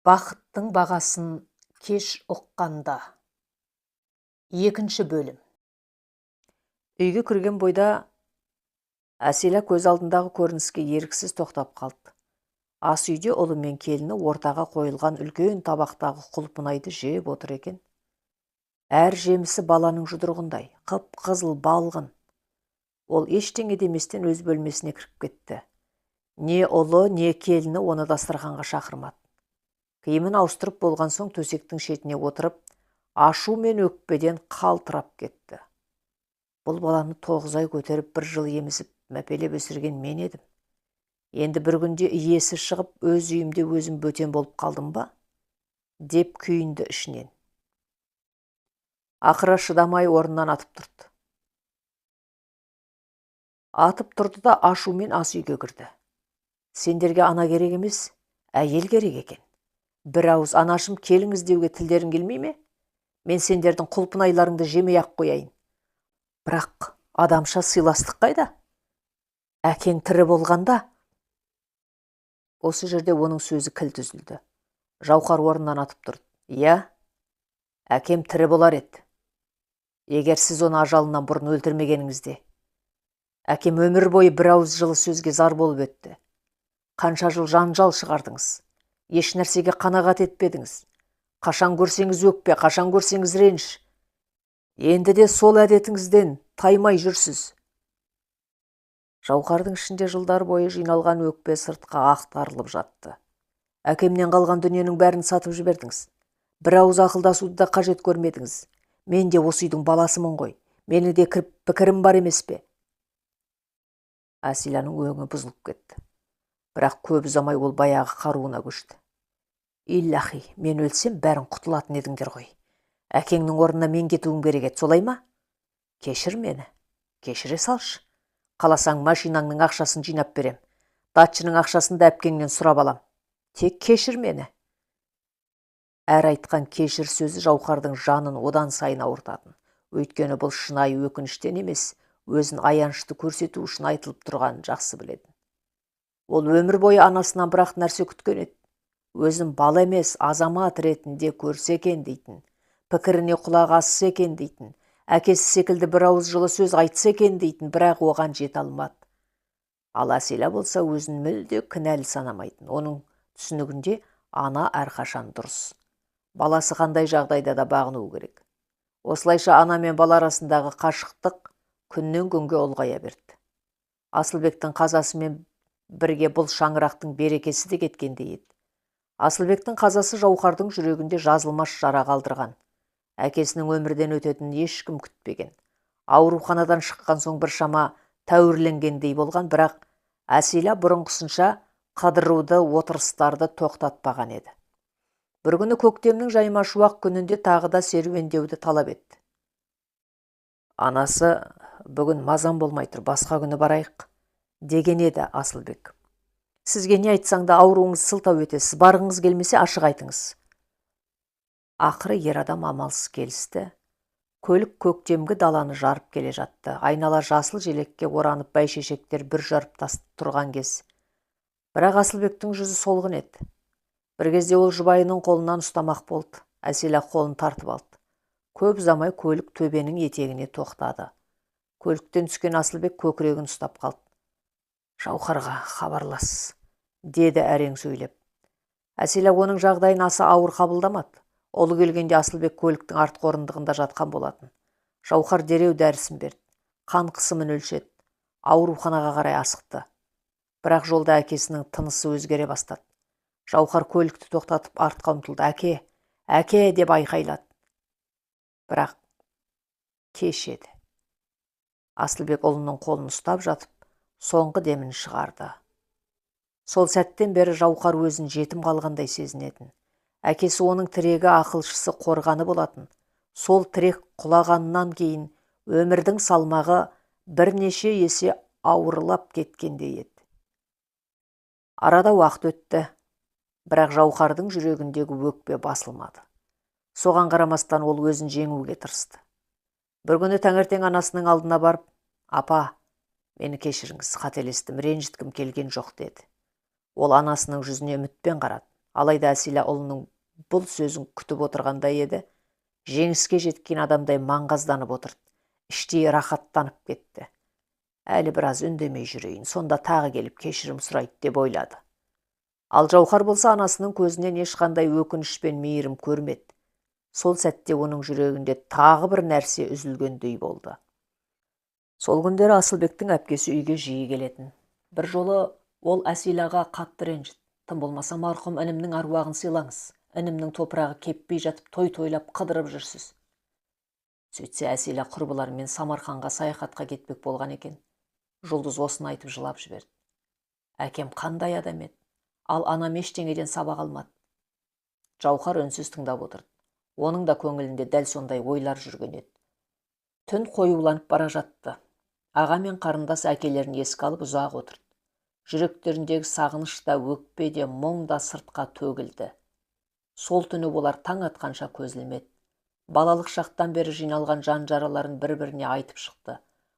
Бақыттың бағасын кеш ұққанда. Екінші бөлім. Үйге кірген бойда Әселя көз алдындағы көрініске еріксіз тоқтап қалды. Ас үйде ұлы мен келіні ортаға қойылған үлкен табақтағы құлпынайды жеп отыр екен. Әр жемісі баланың жұдырығындай, қып-қызыл балғын. Ол ештеңе деместен өз бөлмесіне кіріп кетті. Не ұлы, не келіні оны дастарханға шақырмады. Киімін ауыстырып болған соң төсектің шетіне отырып, ашу мен өкпеден қалтырап кетті. Бұл баланы 9 ай көтеріп 1 жыл емізіп, мәпелеп өсірген мен едім. Енді бір күнде иесі шығып, өз үйімде өзім бөтен болып қалдым ба? Деп күйінді ішінен. Ақыры шыдамай орнынан атып тұрды. Атып тұрды да ашумен ас үйге кірді. Сендерге ана керек емес, әйел керек екен. Бір ауыз анашым келіңіз деуге тілдерің келмей ме? Мен сендердің құлпынайларыңды жемей ақ қояйын. Бірақ адамша сыйластық қайда? Әкең тірі болғанда? Осы жерде оның сөзі кілт үзілді. Жауһар орнынан атып тұрды. Иә, әкем тірі болар еді. Егер сіз оны ажалынан бұрын өлтірмегеніңізде. Әкем өмір бойы бір ауыз жылы сөзге зар болып өтті. Қанша жыл жанжал шығардыңыз. Еш нәрсеге қанағат етпедіңіз. Қашан көрсеңіз өкпе, қашан көрсеңіз реніш. Енді де сол әдетіңізден таймай жүрсіз. Жауһардың ішінде жылдар бойы жиналған өкпе сыртқа ақтарылып жатты. Әкемнен қалған дүниенің бәрін сатып жібердіңіз. Бір ауыз ақылдасуды да қажет көрмедіңіз. Мен де осы үйдің баласымын ғой. Мені де кіріп пікірім бар емес пе? Әселяның өңі бұзылып кетті. Бірақ көп ұзамай ол баяғы қаруына көшті. Иллахи, мен өлсем бәрін құтылатын едіңдер ғой. Әкеңнің орнына мен кетуім керек еді, солай ма? Кешір мені, кешіре салшы. Қаласаң машинаңның ақшасын жинап берем. Датчының ақшасын да әпкеңнен сұрап алам. Тек кешір мені. Әр айтқан кешір сөзі Жауһардың жанын одан сайын ауыртатын. Өйткені бұл шынайы өкініштен емес, өзін аянышты көрсету үшін айтылып тұрғанын жақсы біледі. Ол өмір бойы анасынан бірақ нәрсе күткен еді. Өзін бала емес, азамат ретінде көрсе екен дейтін. Пікіріне құлақ асса екен дейтін. Әкесі секілді бір ауыз жылы сөз айтса екен дейтін, бірақ оған жете алмады. Ал Әселя болса өзін мүлде кінәлі санамайтын. Оның түсінігінде ана әрқашан дұрыс. Баласы қандай жағдайда да бағынуы керек. Осылайша ана мен бала арасындағы қашықтық күннен күнге ұлғая берді. Асылбектің қазасымен бірге бұл шаңырақтың берекесі де кеткендей еді. Асылбектің қазасы Жауһардың жүрегінде жазылмас жара қалдырған. Әкесінің өмірден өтетінін ешкім күтпеген. Ауруханадан шыққан соң біршама тәуірленгендей болған, бірақ Әселя бұрынғысынша қыдыруды, отырыстарды тоқтатпаған еді. Бір күні көктемнің жайма шуақ күнінде тағы да серуендеуді талап етті. Анасы, бүгін мазам болмай тұр, басқа күні барайық, деген еді Асылбек. Сізге не айтсаң да ауруыңыз сылтау етесіз, барғыңыз келмесе ашық айтыңыз. Ақыры ер адам амалсыз келісті. Көлік көктемгі даланы жарып келе жатты. Айнала жасыл желекке оранып бәйшешектер бір жарып тасып тұрған кез. Бірақ Асылбектің жүзі солғын еді. Бір кезде ол жұбайының қолынан ұстамақ болды. Әселя қолын тартып алды. Көп ұзамай көлік төбенің етегіне тоқтады. Көліктен түскен Асылбек көкірегін ұстап қалды. Жауһарға хабарлас, деді әрең сөйлеп. Әселя оның жағдайын аса ауыр қабылдамады. Олы келгенде Асылбек көліктің артқы орындығында жатқан болатын. Жауһар дереу дәрісін берді. Қан қысымын өлшеді. Ауруханаға қарай асықты. Бірақ жолда әкесінің тынысы өзгере бастады. Жауһар көлікті тоқтатып артқа ұмтылды. Әке, әке деп айқайлады. Бірақ кеш еді. Асылбек ұлының қолын ұстап жатып, соңғы демін шығарды. Сол сәттен бері Жауһар өзін жетім қалғандай сезінетін. Әкесі оның тірегі, ақылшысы, қорғаны болатын. Сол тірек құлағаннан кейін өмірдің салмағы бірнеше есе ауырлап кеткендей еді. Арада уақыт өтті, бірақ Жауһардың жүрегіндегі өкпе басылмады. Соған қарамастан ол өзін жеңуге тырысты. Бір күні таңертең анасының алдына барып, апа, мені кешіріңіз, қателестім, ренжіткім келген жоқ, деді. Ол анасының жүзіне үмітпен қарады. Алайда Әсила ұлының бұл сөзін күтіп отырғандай еді. Жеңіске жеткен адамдай маңғазданып отырды. Іштей рахаттанып кетті. Әлі біраз үндемей жүрейін, сонда тағы келіп кешірім сұрайды деп ойлады. Ал Жауһар болса анасының көзінен ешқандай өкініш пен мейірім көрмеді. Сол сәтте оның жүрегінде тағы бір нәрсе үзілгендей болды. Сол күндері Асылбектің әпкесі үйге жиі келетін. Бір жолы ол Әсилаға қатты ренжіді. Тым болмаса марқұм інімнің аруағын сыйлаңыз. Інімнің топырағы кеппей жатып той-тойлап қыдырып жүрсіз. Сөйтсе Әсила құрбыларымен Самарқанға саяхатқа кетпек болған екен. Жұлдыз осыны айтып жылап жіберді. Әкем қандай адам еді, ал анам ештеңеден сабақ алмады. Жауһар үнсіз тыңдап отырды. Оның да көңілінде дәл сондай ойлар жүрген еді. Түн қоюланып бара жатты. Аға мен қарындас әкелерін еске алып ұзақ отырды. Жүректеріндегі сағыныш та, өкпе де, мұң да сыртқа төгілді. Сол түні олар таң атқанша көз ілмеді. Балалық шақтан бері жиналған жан жараларын бір-біріне айтып шықты.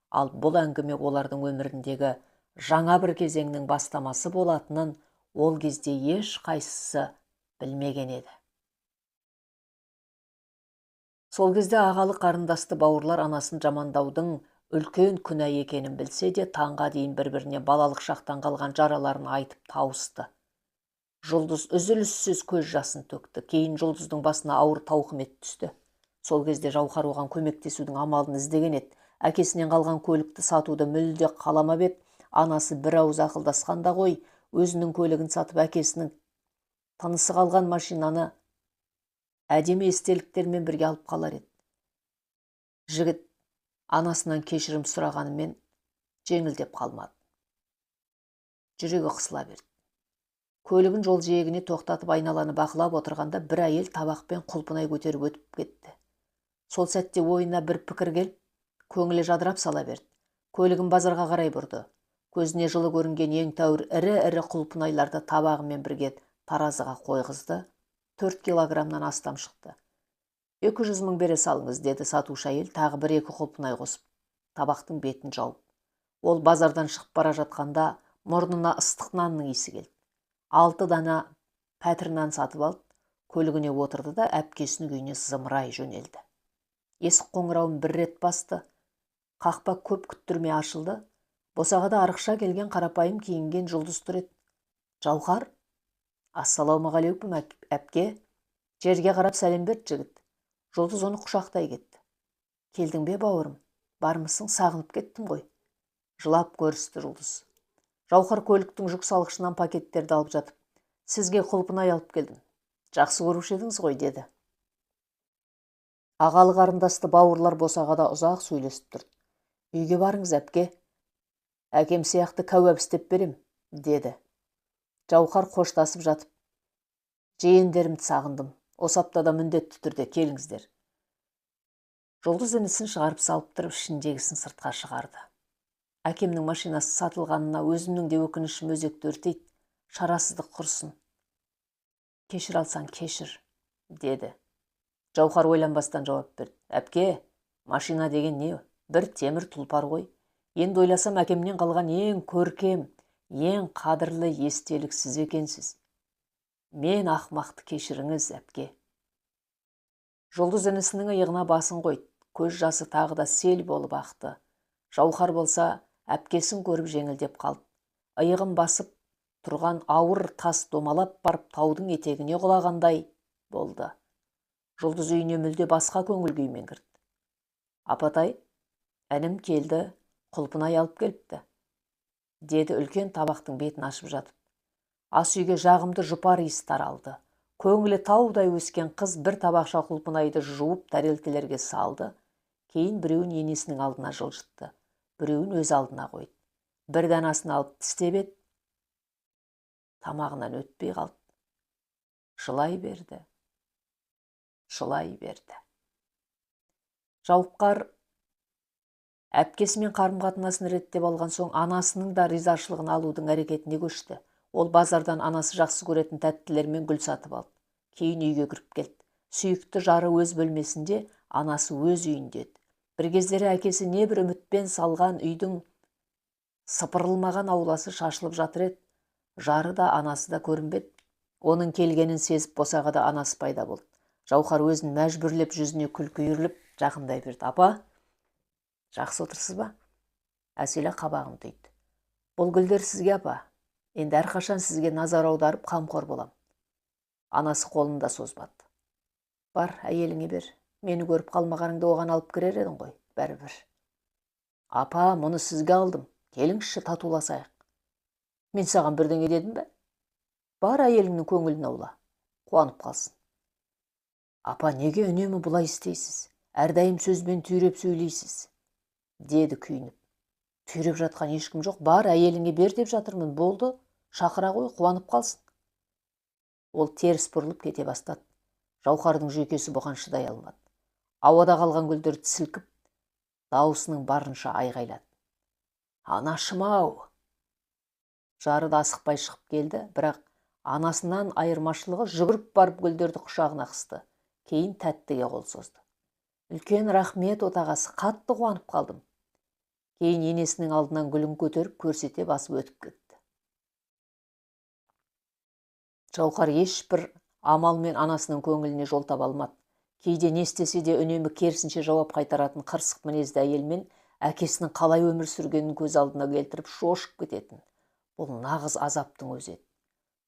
Ал бұл әңгіме олардың өміріндегі жаңа бір кезеңнің бастамасы болатынын ол кезде еш қайсысы білмеген еді. Сол кезде ағалы қарындасты бауырлар анасын жамандаудың үлкен күнә екенін білсе де, таңға дейін бір-біріне балалық шақтан қалған жараларын айтып тауысты. Жұлдыз үзіліссіз көз жасын төкті. Кейін Жұлдыздың басына ауыр тауқымет түсті. Сол кезде Жауһар оған көмектесудің амалын іздеген еді. Әкесінен қалған көлікті сатуды мүлде қаламап еді. Анасы бір ауыз ақылдасқанда ғой, өзінің көлігін сатып әкесінің тынысы қалған машинаны әдемі естеліктермен бірге алып қалар еді. Жігіт анасынан кешірім сұрағанымен жеңілдеп қалмады. Жүрегі қысыла берді. Көлігін жол жиегіне тоқтатып айналаны бақылап отырғанда бір әйел табақпен құлпынай көтеріп өтіп кетті. Сол сәтте ойына бір пікір келіп, көңілі жадырап сала берді. Көлігін базарға қарай бұрды. Көзіне жылы көрінген ең тәуір ірі-ірі құлпынайларды табағымен бірге таразыға қойғызды. 4 килограммнан астам шықты. 200 мың бере салыңыз, деді сатушы әйел тағы 1-2 құлпынай қосып, табақтың бетін жауып. Ол базардан шығып бара жатқанда мұрнына ыстық нанның иісі келді. 6 дана пәтір нан сатып алды, көлігіне отырды да әпкесінің үйіне зымырай жөнелді. Есік қоңырауын бір рет басты. Қақпа көп күттірмей ашылды. Босағада арықша келген қарапайым киінген Жұлдыз тұр еді. Жауһар, ассалаумағалейкум әпке. Жерге қарап сәлем берді жігіт. Жұлдыз оны құшақтай кетті. Келдің бе бауырым? Бармысың, сағынып кеттім ғой. Жылап көрісті Жұлдыз. Жауһар көліктің жүк салғышынан пакеттерді алып жатып, сізге құлпынай алып келдім. Жақсы көрушы едіңіз ғой, деді. Ағалы қарындасты бауырлар босағада ұзақ сөйлесіп тұрды. Үйге барыңыз әпке. Әкем сияқты кәуап істеп берем, деді. Жауһар қоштасып жатып, жиендерімді сағындым. Осы аптада міндетті түрде келіңіздер. Жұлдыз інісін шығарып салып тұрып, ішіндегісін сыртқа шығарды. Әкемнің машинасы сатылғанына өзімнің де өкінішім өзекті өртейді. Шарасыздық құрсын. Кешір алсаң кешір, деді. Жауһар ойланбастан жауап берді. Әпке, машина деген не? Бір темір тұлпар ғой. Енді ойласам, әкемнен қалған ең көркем, ең қадірлі естелік сіз екенсіз. Мен ақмақты кешіріңіз, әпке. Жұлдыз інісінің иығына басын қойды. Көз жасы тағы да сел болып ақты. Жауһар болса, әпкесін көріп жеңілдеп қалды. Иығын басып тұрған ауыр тас домалап барып таудың етегіне құлағандай болды. Жұлдыз үйіне мүлде басқа көңіл күймен кірді. Апатай, інім келді, құлпынай алып келіпті, деді үлкен табақтың бетін ашып жатып. Ас үйге жағымды жұпар иіс таралды. Көңілі таудай өскен қыз бір табақша құлпынайды жуып тәрелкелерге салды. Кейін біреуін енесінің алдына жылжытты, біреуін өз алдына қойды. Бір данасын алып тістеп еді, тамағынан өтпей қалды. Жылай берді. Жауһар әпкесімен қарым-қатынасын реттеп алған соң анасының да ризашылығын алудың әрекетіне көшті. Ол базардан анасы жақсы көретін тәттілермен гүл сатып алды. Кейін үйге кіріп келді. Сүйікті жары өз бөлмесінде, анасы өз үйінде еді. Бір кездері әкесі не бір үмітпен салған үйдің сыпырылмаған ауласы шашылып жатыр еді. Жары да анасы да көрінбеді. Оның келгенін сезіп босағада анасы пайда болды. Жауһар өзін мәжбүрлеп жүзіне күлкі үйіріліп жақындай берді. Апа, жақсы отырсыз ба? Әселя қабағын түйді. Бұл гүлдер сізге, апа. Енді әрқашан сізге назар аударып қамқор болам. Анасы қолында созбады. Бар, әйеліңе бер. Мені көріп қалмағаныңды оған алып кірер едің ғой, бәрібір. Апа, мұны сізге алдым. Келіңізші, татуласайық. Мен саған бірдеңе дедім бе? Бар, әйеліңнің көңілін аула. Қуанып қалсын. Апа, неге үнемі бұлай істейсіз? Әрдайым сөзбен түйреп сөйлейсіз, деді күйініп. Түйреп жатқан ешкім жоқ. Бар, әйеліңе бер деп жатырмын. Болды, шақыра ғой, қуанып қалсын. Ол теріс бұрылып кете бастады. Жауһардың жүйкесі бұған шыдай алмады. Ауада қалған гүлдерді сілкіп, дауысының барынша айғайлады. Анашым-ау! Жары да асықпай шығып келді, бірақ анасынан айырмашылығы жүгіріп барып гүлдерді құшағына қысты. Кейін тәттіге қол созды. Үлкен рахмет, отағасы, қатты қуанып қалдым. Кейін енесінің алдынан гүлін көтеріп көрсете басып өтіп кетті. Жауһар ешбір амалмен анасының көңіліне жол таба алмады. Кейде не істесе де үнемі керісінше жауап қайтаратын қырсық мінезді әйелмен әкесінің қалай өмір сүргенін көз алдына келтіріп шошып кететін. Бұл нағыз азаптың өзі еді.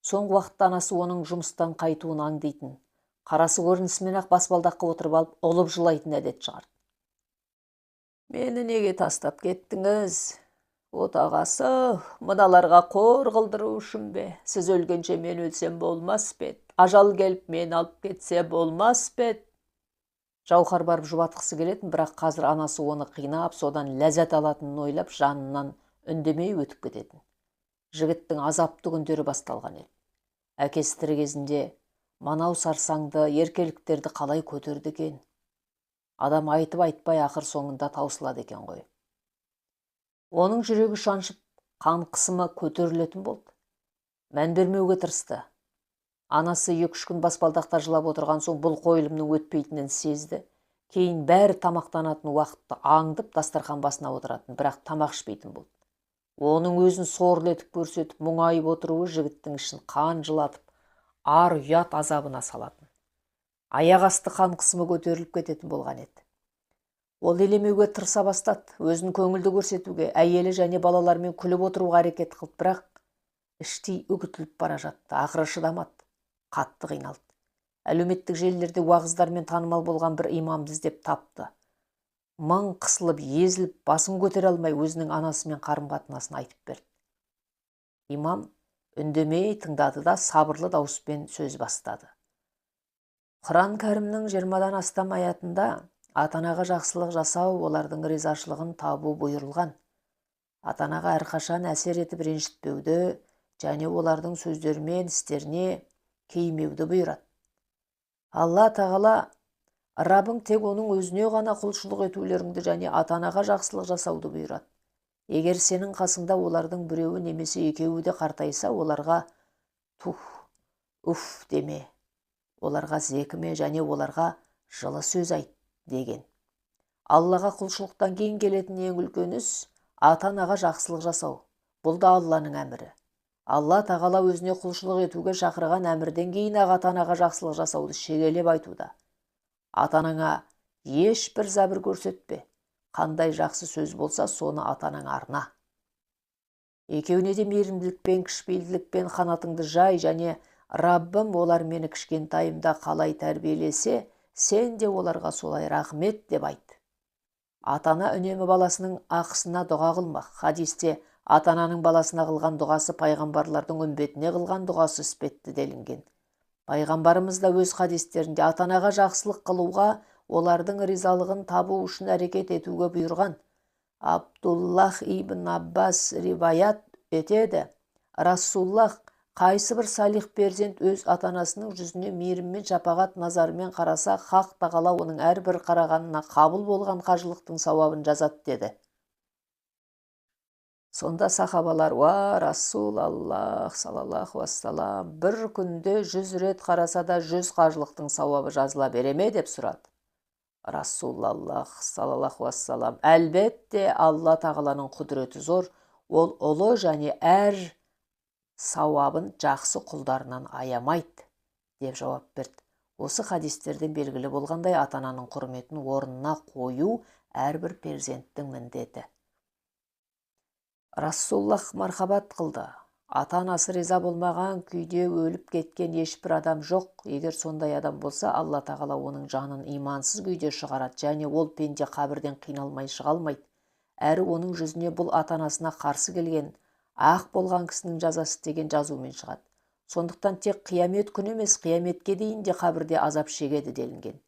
Соңғы уақытта анасы оның жұмыстан қайтуын аңдитын, қарасы көрінісімен-ақ баспалдаққа отырып алып, ұлып жылайтын әдет шығарды. Мені неге тастап кеттіңіз? Отағасы, мыналарға қор қылдыру үшін бе? Сіз өлгенше мен өлсем болмас бе? Ажал келіп мен алып кетсе болмас бе? Жауһар барып жұбатқысы келетін, бірақ қазір анасы оны қинап, содан ләззат алатынын ойлап, жанынан үндемей өтіп кететін. Жігіттің азапты күндері басталған еді. Әкесі тірі кезінде манау сарсаңды, еркеліктерді қалай көтерді екен? Адам айтып айтпай ақыр соңында таусылады екен ғой. Оның жүрегі шаншып, қан қысымы көтерілетін болды. Мән бермеуге тырысты. Анасы 2-3 күн баспалдақта жылап отырған соң бұл қойылымның өтпейтінін сезді. Кейін бәрі тамақтанатын уақытты аңдып дастархан басына отыратын, бірақ тамақ ішпейтін болды. Оның өзін сорлетіп көрсетіп, мұңайып отыруы жігіттің ішін қан жылатып, ар ұят азабына салатын. Аяқ асты қан қысымы көтеріліп кететін болған еді. Ол елемеуге тырыса бастады, өзін көңілді көрсетуге, әйелі және балалармен күліп отыруға әрекет қылды, бірақ іштей үгітіліп бара жатты, ақыры шыдамады, қатты қиналды. Әлеуметтік желілерде уағыздармен танымал болған бір имамды іздеп тапты. Мың қысылып, езіліп, басын көтере алмай өзінің анасымен қарым-қатынасын айтып берді. Имам үндемей тыңдады да сабырлы дауыспен сөз бастады. Құран кәрімнің 20-дан астам аятында ата-анаға жақсылық жасау, олардың ризашылығын табу бұйырылған. Ата-анаға әрқашан әсер етіп ренжітпеуді және олардың сөздерімен істеріне кеймеуді бұйырады. Алла тағала Раббың тек оның өзіне ғана құлшылық етулеріңді және ата-анаға жақсылық жасауды бұйырады. Егер сенің қасыңда олардың біреуі немесе екеуі де қартайса, оларға уф деме, оларға зекіме және оларға жылы сөз айт деген. Аллаға құлшылықтан кейін келетін ең үлкен іс ата-анаға жақсылық жасау. Бұл да Алланың әмірі. Алла тағала өзіне құлшылық етуге шақырған әмірден кейін ата-анаға жақсылық жасауды шегелеп айтуда. Ата-анаңа ешбір зәбір көрсетпе. Қандай жақсы сөз болса, соны ата-анаңа арна. Екеуіне де мейірімділікпен, кішіпейілділікпен қанатыңды жай және Раббым олар мені кішкентайымда қалай тәрбиелесе, сен де оларға солай рахмет деп айт. Ата-ана үнемі баласының ақысына дұға қылмақ. Хадисте ата-ананың баласына қылған дұғасы пайғамбарлардың үмбетіне қылған дұғасы іспетті делінген. Пайғамбарымыз да өз хадистерінде ата-анаға жақсылық қылуға, олардың ризалығын табу үшін әрекет етуге бұйырған. Абдуллах ибн Аббас риваят етеді. Расуллах қайсы бір салих перзент өз ата-анасының жүзіне мейіріммен шапағат назарымен қараса, хақ тағала оның әрбір қарағанына қабыл болған қажылықтың сауабын жазады деді. Сонда сахабалар, уа Расулаллах салаллаху ассалам, бір күнде 100 рет қараса да 100 қажылықтың сауабы жазыла бере ме деп сұрады. Расулаллах салаллаху ассалам, әлбетте Алла тағаланың құдіреті зор, ол ұлы және әр сауабын жақсы құлдарынан аямайды, деп жауап берді. Осы хадистерден белгілі болғандай, ата-ананың құрметін орнына қою әрбір перзенттің міндеті. Расуллах мархабат қылды. Ата-анасы риза болмаған күйде өліп кеткен ешбір адам жоқ. Егер сондай адам болса, Алла тағала оның жанын имансыз күйде шығарады, және ол пенде қабірден қиналмай шыға алмайды. Әрі оның жүзіне бұл ата-анасына қарсы келген, ақ болған кісінің жазасы деген жазумен шығады. Сондықтан тек қиямет күні емес, қияметке дейін де қабірде азап шегеді делінген.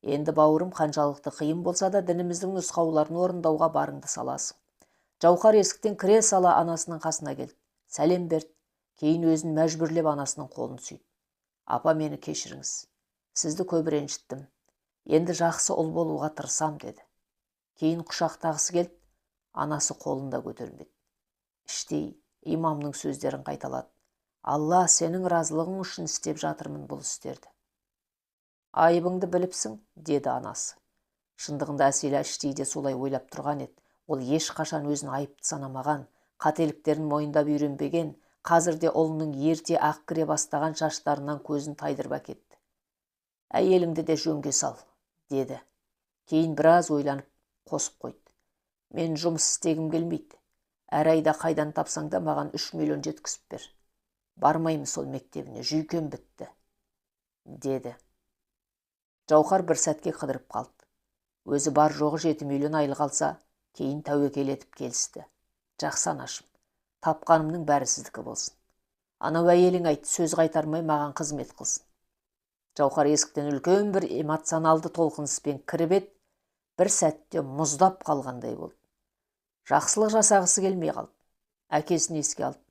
Енді бауырым, қаншалықты қиын болса да дініміздің нұсқауларын орындауға барыңды саласың. Жауһар есіктен кіре сала анасының қасына келді. Сәлем берді. Кейін өзін мәжбүрлеп анасының қолын сүйді. Апа, мені кешіріңіз. Сізді көп ренжіттім. Енді жақсы ұл болуға тырысам, деді. Кейін құшақтағысы келді. Анасы қолында көтермеді. Іштей имамның сөздерін қайталады. Алла, сенің разылығың үшін істеп жатырмын бұл істерді. Айыбыңды біліпсің, деді анасы. Шындығында Әсила іштей де солай ойлап тұрған еді. Ол ешқашан өзін айыпты санамаған, қателіктерін мойындап үйренбеген, қазірде ұлының ерте ақ кіре бастаған шаштарынан көзін тайдырып әкетті. Әйеліңді де жөнге сал, деді. Кейін біраз ойланып қосып қойды. Мен жұмыс істегім келмейді. Әр айда қайдан тапсаң да маған 3 миллион жеткізіп бер. Бармаймын сол мектебіне, жүйкем бітті, деді. Жауһар бір сәтке қыдырып қалды. Өзі бар жоғы 7 миллион айлық алса, кейін тәуекел етіп келісті. Жақсы анашым, тапқанымның бәрі сіздікі болсын. Анау әйелің айт, сөз қайтармай маған қызмет қылсын. Жауһар есіктен үлкен бір эмоционалды толқыныспен кіріп еді, бір сәтте мұздап қалғандай болды. Жақсылық жасағысы келмей қалды. Әкесін еске алды.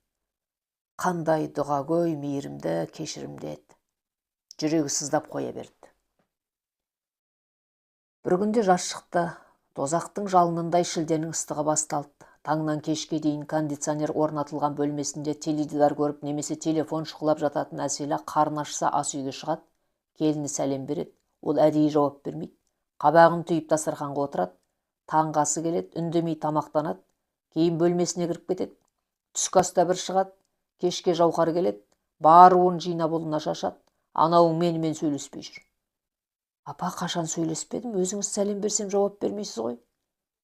Қандай дұғагөй, мейірімді, кешірімді еді. Жүрегі сыздап қоя берді. Бір күнде жаз шықты. Дозақтың жалынындай шілденің ыстығы басталды. Таңнан кешке дейін кондиционер орнатылған бөлмесінде теледидар көріп немесе телефон шұқылап жататын Әсила қарны ашса ас үйге шығады. Келіні сәлем береді. Ол әдейі жауап бермейді. Қабағын түйіп дастарханға отырады. Таңғы асы келеді, үндемей тамақтанады. Кейін бөлмесіне кіріп кетеді. Түскі аста бір шығады. Кешке Жауһар келеді. Баруын жинап ұлына шашады. Анауың менімен сөйлеспей жүр. Апа, қашан сөйлеспедім, өзіңіз сәлем берсем жауап бермейсіз ғой.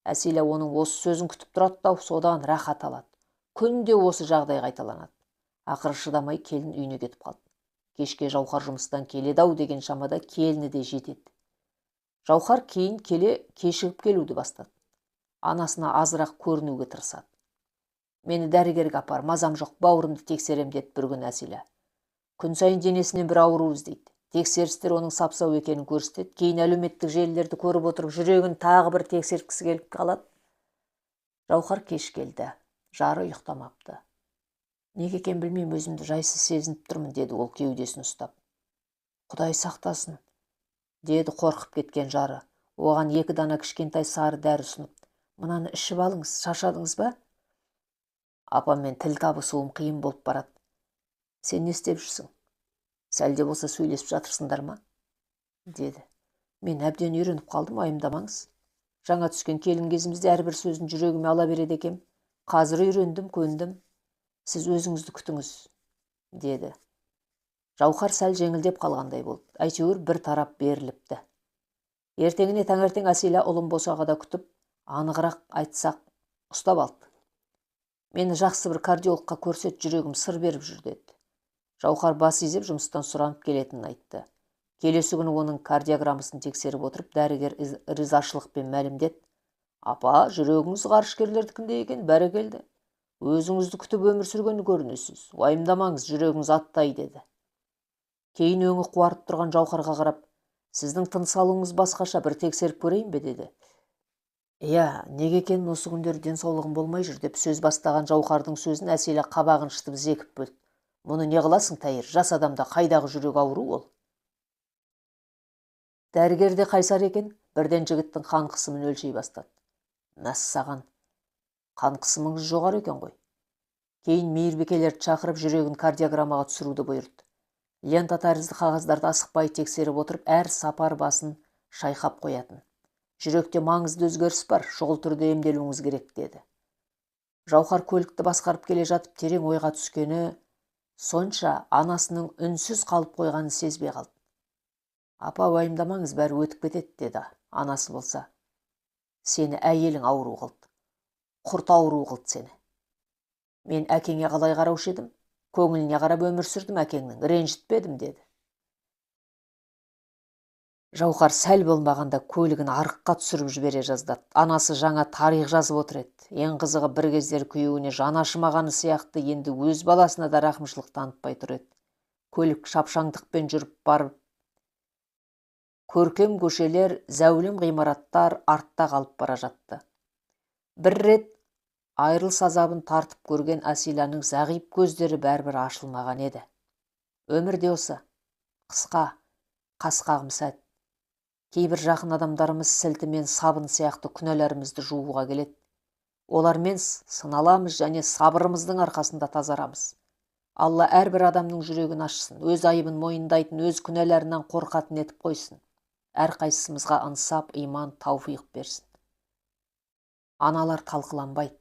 Әсила оның осы сөзін күтіп тұрады да содан рахат алады. Күнде осы жағдай қайталанады. Ақыры шыдамай келін үйіне кетіп қалды. Кешке Жауһар жұмыстан келеді-ау деген шамада келіні де жетеді. Жауһар кейін кешігіп келуді бастады. Анасына азырақ көрінуге тырысады. Мені дәрігерге апар, мазам жоқ, бауырымды тексерем, деді бір күн Әсила. Күн сайын денесінен бір ауру іздейді. Тексерістер оның сапсау екенін көрсетеді. Кейін әлеуметтік желілерді көріп отырып, жүрегін тағы бір тексерткісі келіп қалады. Жауһар кеш келді. Жары ұйықтамапты. Неге екен білмеймін, өзімді жайсыз сезініп тұрмын, деді ол кеудесін ұстап. Құдай сақтасын, деді қорқып кеткен жары. Оған 2 дана кішкентай сары дәрі ұсынып. Мынаны ішіп алыңыз, шаршадыңыз ба? Апаммен тіл табысуым қиын болып барады. Сен не істеп жүрсің? Сәлде болса сөйлесіп жатырсыңдар ма? Деді. Мен әбден үйреніп қалдым, айымдамаңыз. Жаңа түскен келін кезімізде әрбір сөзін жүрегіме ала береді екем. Қазір үйрендім, көндім. Сіз өзіңізді күтіңіз, деді. Жауһар сәл жеңілдеп қалғандай болды. Әйтеуір бір тарап беріліпті. Ертеңіне таңертең Әсила ұлын босағада күтіп, анығырақ айтсақ, ұстап алды. Мені жақсы бір кардиологқа көрсет, жүрегім сыр беріп жүр, деді. Жауһар бас изеп жұмыстан сұранып келетінін айтты. Келесі күні оның кардиограммасын тексеріп отырып, дәрігер ризашылықпен мәлімдеді. Апа, жүрегіңіз ғарышкерлердікіндей екен, бәрекелді. Өзіңізді күтіп өмір сүргені көрінесіз. Уайымдамаңыз, жүрегіңіз аттай, деді. Кейін өңі қуарып тұрған Жауһарға қарап, сіздің тыныс алуыңыз басқаша, бір тексеріп көрейін бе, деді. Иә, неге екенін осы күндері денсаулығым болмай жүр, деп сөз бастаған Жауһардың сөзін Әсила қабағын шытып зекіп бөлді. Мұны не қыласың, тәйір, жас адамда қайдағы жүрек ауру ол? Дәрігер де қайсар екен, бірден жігіттің қан қысымын өлшей бастады. Мәссаған, қан қысымыңыз жоғары екен ғой. Кейін мейірбикелерді шақырып жүрегін кардиограммаға түсіруді бұйырды. Лента тәрізді қағаздарды асықпай тексеріп отырып, әр сапар басын шайқап қоятын. Жүректе маңызды өзгеріс бар, шұғыл түрде емделуіңіз керек, деді. Жауһар көлікті басқарып келе жатып терең ойға түскені, Сонша анасының үнсіз қалып қойғанын сезбей қалды. Апа, уайымдамаңыз, бәрі өтіп кетеді, деді. Анасы болса, сені әйелің ауру қылды, құрт ауру қылды сені. Мен әкеңе қалай қараушы едім, көңіліне қарап өмір сүрдім әкеңнің, ренжітпедім, деді. Жауһар сәл болмағанда көлігін арыққа түсіріп жібере жаздады. Анасы жаңа тарих жазып отыр еді. Ең қызығы, бір кездері күйеуіне жаны ашымағаны сияқты енді өз баласына да рақымшылық танытпай тұр еді. Көлік шапшаңдықпен жүріп барып, көркем көшелер, зәулім ғимараттар артта қалып бара жатты. Бір рет айрылыс азабын тартып көрген Асиланың зағип көздері бәрібір ашылмаған еді. Өмірде осы қысқа, қасқағым сәт. Кейбір жақын адамдарымыз сілті мен сабын сияқты күнәларымызды жууға келеді. Олармен сыналамыз және сабырымыздың арқасында тазарамыз. Алла әрбір адамның жүрегін ашсын, өз айыбын мойындайтын, өз күнәларынан қорқатын етіп қойсын. Әрқайсымызға ынсап, иман, тауфиқ берсін. Аналар талқыланбайды.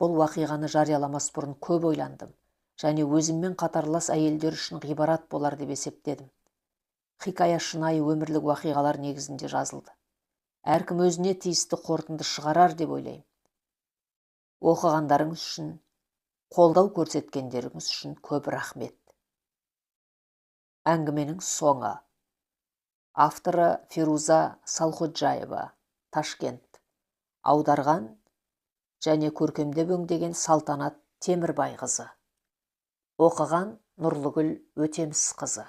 Бұл уақиғаны жарияламас бұрын көп ойландым, және өзіммен қатарлас әйелдер үшін ғибарат болар деп есептедім. Хикая шынайы өмірлік уақиғалар негізінде жазылды. Әркім өзіне тиісті қорытынды шығарар деп ойлаймын. Оқығандарыңыз үшін, қолдау көрсеткендеріңіз үшін көп рахмет. Әңгіменің соңы. Авторы Фируза Салходжаева, Ташкент. Аударған және көркемдеп өңдеген Салтанат Темірбайқызы. Оқыған Нұрлыгүл Өтемісқызы.